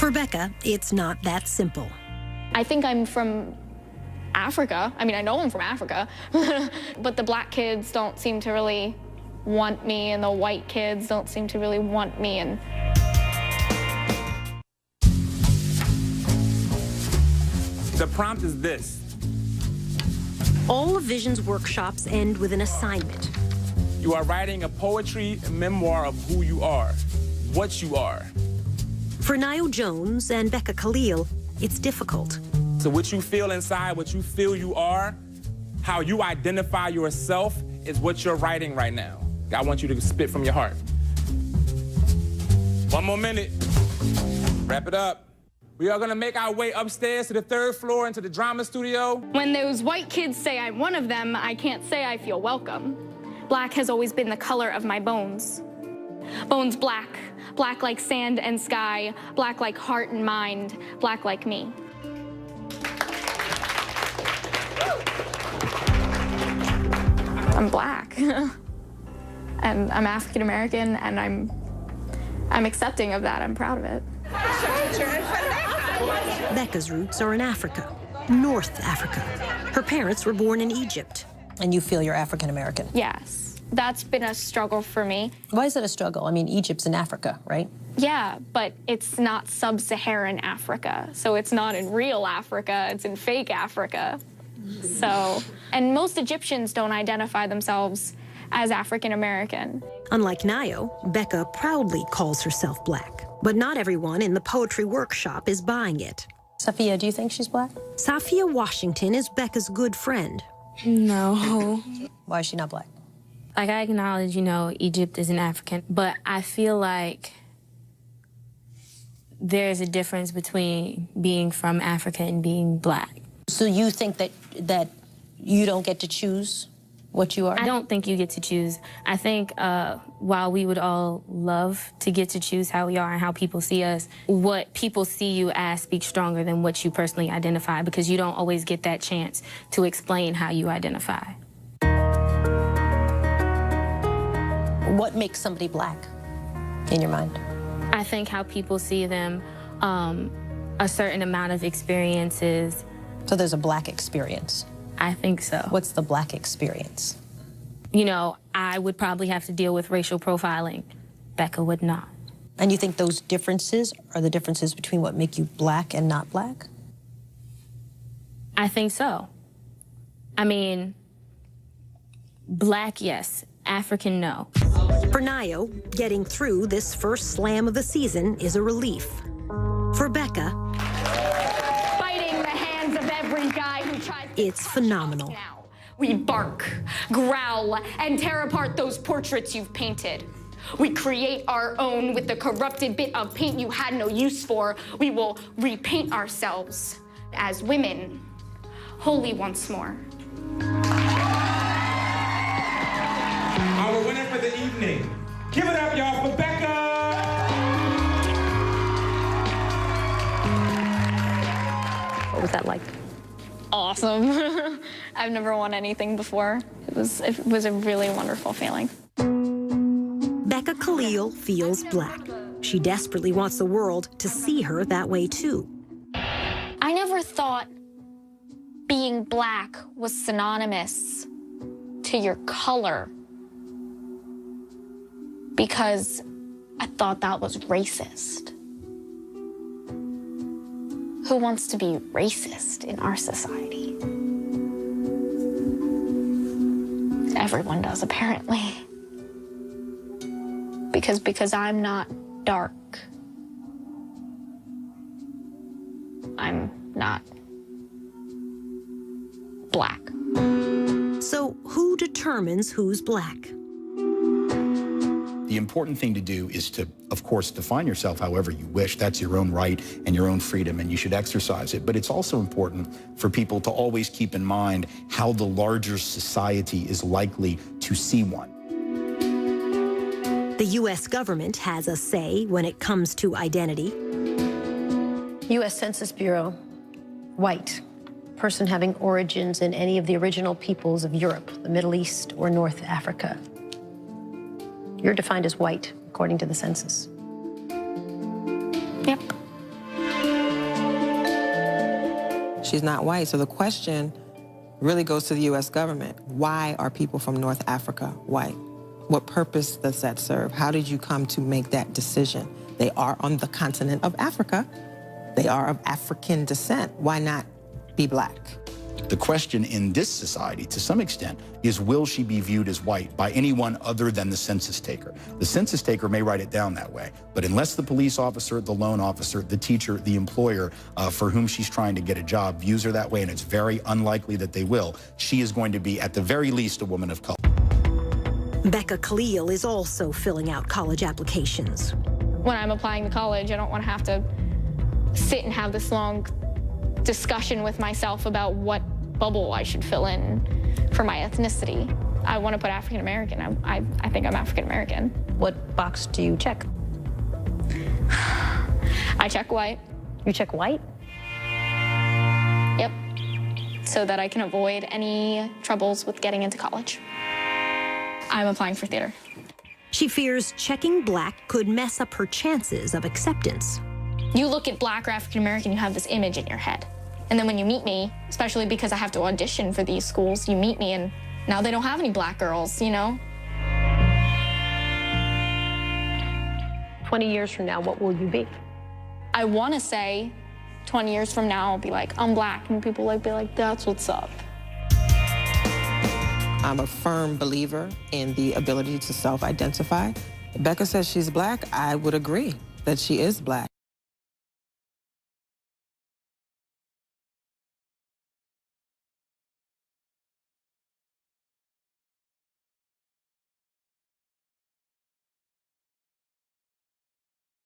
For Becca, it's not that simple. I think I'm from Africa. I mean, I know I'm from Africa, but the black kids don't seem to really want me, and the white kids don't seem to really want me. And the prompt is this. All of Vision's workshops end with an assignment. You are writing a poetry memoir of who you are, what you are. For Nio Jones and Becca Khalil, it's difficult. So what you feel inside, what you feel you are, how you identify yourself is what you're writing right now. I want you to spit from your heart. 1 more minute. Wrap it up. We are gonna make our way upstairs to the 3rd floor into the drama studio. when those white kids say I'm one of them, I can't say I feel welcome. Black has always been the color of my bones. Bones black, black like sand and sky, black like heart and mind, black like me. I'm black, and I'm African American, and I'm accepting of that. I'm proud of it. Becca's roots are in Africa, North Africa. Her parents were born in Egypt. And you feel you're African American? Yes, that's been a struggle for me. Why is it a struggle? I mean, Egypt's in Africa, right? Yeah, but it's not sub-Saharan Africa, so it's not in real Africa, it's in fake Africa. So, and most Egyptians don't identify themselves as African American. Unlike Nio, Becca proudly calls herself black. But not everyone in the poetry workshop is buying it. Safia, do you think she's black? Safia Washington is Becca's good friend. No. Why is she not black? Like, I acknowledge, you know, Egypt is an African, but I feel like there's a difference between being from Africa and being black. So you think that you don't get to choose what you are? I don't think you get to choose. I think while we would all love to get to choose how we are and how people see us, what people see you as speaks stronger than what you personally identify, because you don't always get that chance to explain how you identify. What makes somebody black in your mind? I think how people see them, a certain amount of experiences. So there's a black experience. I think so. What's the black experience? You know, I would probably have to deal with racial profiling. Becca would not. And you think those differences are the differences between what make you black and not black? I think so. I mean, black, yes. African, no. For Nio, getting through this first slam of the season is a relief. For Becca, Biting the hands of every guy who tries to it's phenomenal. now. We bark, growl, and tear apart those portraits you've painted. We create our own with the corrupted bit of paint you had no use for. We will repaint ourselves as women, holy once more. Our winner for the evening. Give it up, y'all, for Becca! What was that like? Awesome. I've never won anything before. It was a really wonderful feeling. Becca Khalil feels black. She desperately wants the world to see her that way too. I never thought being black was synonymous to your color, because I thought that was racist. Who wants to be racist in our society? Everyone does, apparently. Because I'm not dark. I'm not black. So who determines who's black? The important thing to do is to, of course, define yourself however you wish. That's your own right and your own freedom, and you should exercise it. But it's also important for people to always keep in mind how the larger society is likely to see one. The U.S. government has a say when it comes to identity. U.S. Census Bureau, white, person having origins in any of the original peoples of Europe, the Middle East, or North Africa. You're defined as white, according to the census. Yep. she's not white. So the question really goes to the U.S. government. Why are people from North Africa white? What purpose does that serve? How did you come to make that decision? They are on the continent of Africa. They are of African descent. Why not be black? The question in this society, to some extent, is will she be viewed as white by anyone other than the census taker? The census taker may write it down that way, but unless the police officer, the loan officer, the teacher, the employer for whom she's trying to get a job views her that way, and it's very unlikely that they will, she is going to be, at the very least, a woman of color. Becca Khalil is also filling out college applications. When I'm applying to college, I don't want to have to sit and have this long discussion with myself about what bubble I should fill in for my ethnicity. I want to put African American. I think I'm African American. What box do you check? I check white. You check white? Yep. So that I can avoid any troubles with getting into college. I'm applying for theater. She fears checking black could mess up her chances of acceptance. You look at black or African American, you have this image in your head. And then when you meet me, especially because I have to audition for these schools, you meet me and now they don't have any black girls, you know? 20 years from now, what will you be? I want to say 20 years from now, I'll be like, I'm black. And people will be like, that's what's up. I'm a firm believer in the ability to self-identify. Becca says she's black. I would agree that she is black.